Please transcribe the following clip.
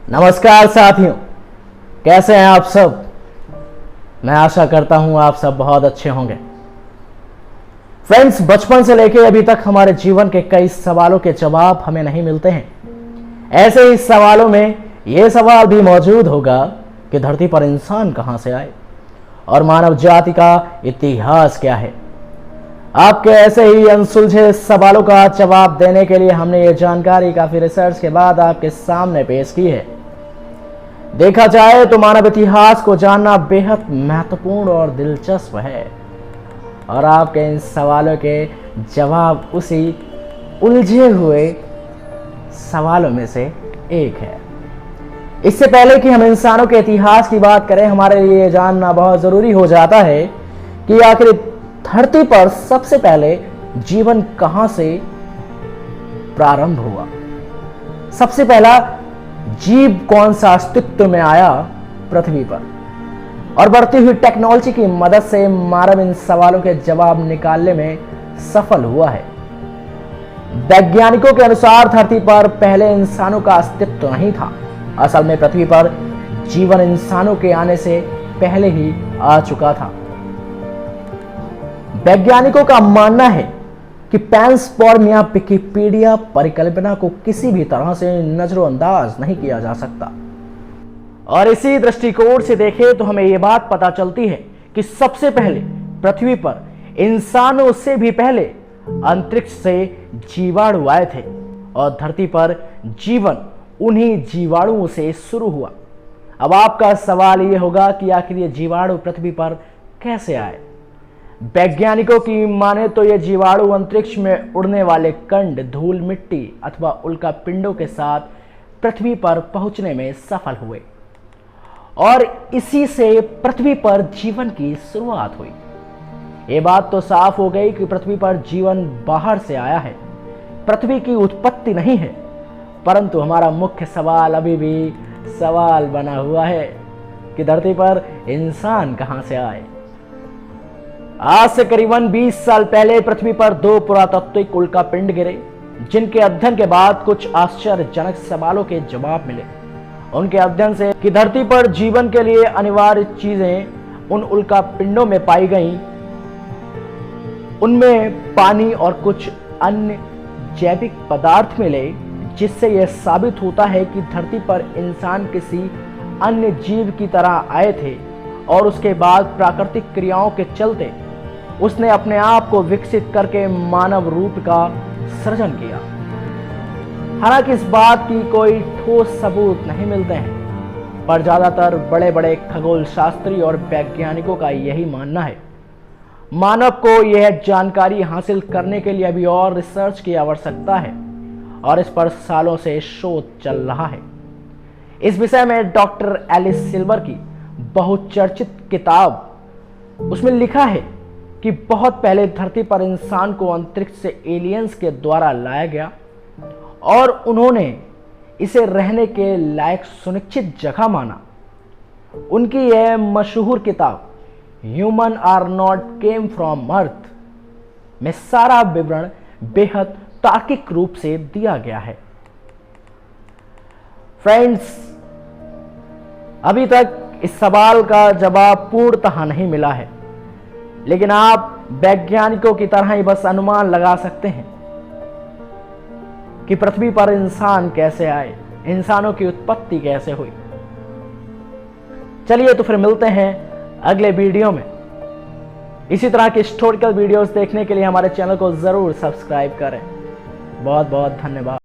नमस्कार साथियों, कैसे हैं आप सब। मैं आशा करता हूं आप सब बहुत अच्छे होंगे। फ्रेंड्स, बचपन से लेकर अभी तक हमारे जीवन के कई सवालों के जवाब हमें नहीं मिलते हैं। ऐसे ही सवालों में यह सवाल भी मौजूद होगा कि धरती पर इंसान कहां से आए और मानव जाति का इतिहास क्या है। आपके ऐसे ही अनसुलझे सवालों का जवाब देने के लिए हमने ये जानकारी काफी रिसर्च के बाद आपके सामने पेश की है। देखा जाए तो मानव इतिहास को जानना बेहद महत्वपूर्ण और दिलचस्प है और आपके इन सवालों के जवाब उसी उलझे हुए सवालों में से एक है। इससे पहले कि हम इंसानों के इतिहास की बात करें, हमारे लिए जानना बहुत जरूरी हो जाता है कि आखिर धरती पर सबसे पहले जीवन कहां से प्रारंभ हुआ। सबसे पहला जीव कौन सा अस्तित्व में आया पृथ्वी पर, और बढ़ती हुई टेक्नोलॉजी की मदद से मानव इन सवालों के जवाब निकालने में सफल हुआ है। वैज्ञानिकों के अनुसार धरती पर पहले इंसानों का अस्तित्व नहीं था। असल में पृथ्वी पर जीवन इंसानों के आने से पहले ही आ चुका था। वैज्ञानिकों का मानना है कि पैंसपर्मिया विकिपीडिया परिकल्पना को किसी भी तरह से नजरअंदाज नहीं किया जा सकता। और इसी दृष्टिकोण से देखें तो हमें यह बात पता चलती है कि सबसे पहले पृथ्वी पर इंसानों से भी पहले अंतरिक्ष से जीवाणु आए थे और धरती पर जीवन उन्हीं जीवाणुओं से शुरू हुआ। अब आपका सवाल यह होगा कि आखिर ये जीवाणु पृथ्वी पर कैसे आए। वैज्ञानिकों की माने तो ये जीवाणु अंतरिक्ष में उड़ने वाले कण, धूल, मिट्टी अथवा उल्का पिंडों के साथ पृथ्वी पर पहुंचने में सफल हुए और इसी से पृथ्वी पर जीवन की शुरुआत हुई। ये बात तो साफ हो गई कि पृथ्वी पर जीवन बाहर से आया है, पृथ्वी की उत्पत्ति नहीं है। परंतु हमारा मुख्य सवाल अभी भी सवाल बना हुआ है कि धरती पर इंसान कहां से आए। आज से करीबन 20 साल पहले पृथ्वी पर 2 पुरातात्विक उल्का पिंड गिरे, जिनके अध्ययन के बाद कुछ आश्चर्यजनक सवालों के जवाब मिले। उनके अध्ययन से कि धरती पर जीवन के लिए अनिवार्य चीजें उन उल्का पिंडों में पाई गईं, उनमें पानी और कुछ अन्य जैविक पदार्थ मिले, जिससे यह साबित होता है कि धरती पर इंसान किसी अन्य जीव की तरह आए थे और उसके बाद प्राकृतिक क्रियाओं के चलते उसने अपने आप को विकसित करके मानव रूप का सृजन किया। हालांकि इस बात की कोई ठोस सबूत नहीं मिलते हैं, पर ज्यादातर बड़े बड़े खगोल शास्त्री और वैज्ञानिकों का यही मानना है। मानव को यह जानकारी हासिल करने के लिए अभी और रिसर्च की आवश्यकता है और इस पर सालों से शोध चल रहा है। इस विषय में डॉक्टर एलिस सिल्वर की बहुचर्चित किताब, उसमें लिखा है कि बहुत पहले धरती पर इंसान को अंतरिक्ष से एलियंस के द्वारा लाया गया और उन्होंने इसे रहने के लायक सुनिश्चित जगह माना। उनकी यह मशहूर किताब human are not came from earth में सारा विवरण बेहद तार्किक रूप से दिया गया है। फ्रेंड्स, अभी तक इस सवाल का जवाब पूर्णतः नहीं मिला है, लेकिन आप वैज्ञानिकों की तरह ही बस अनुमान लगा सकते हैं कि पृथ्वी पर इंसान कैसे आए, इंसानों की उत्पत्ति कैसे हुई। चलिए तो फिर मिलते हैं अगले वीडियो में। इसी तरह के हिस्टोरिकल वीडियोस देखने के लिए हमारे चैनल को जरूर सब्सक्राइब करें। बहुत बहुत धन्यवाद।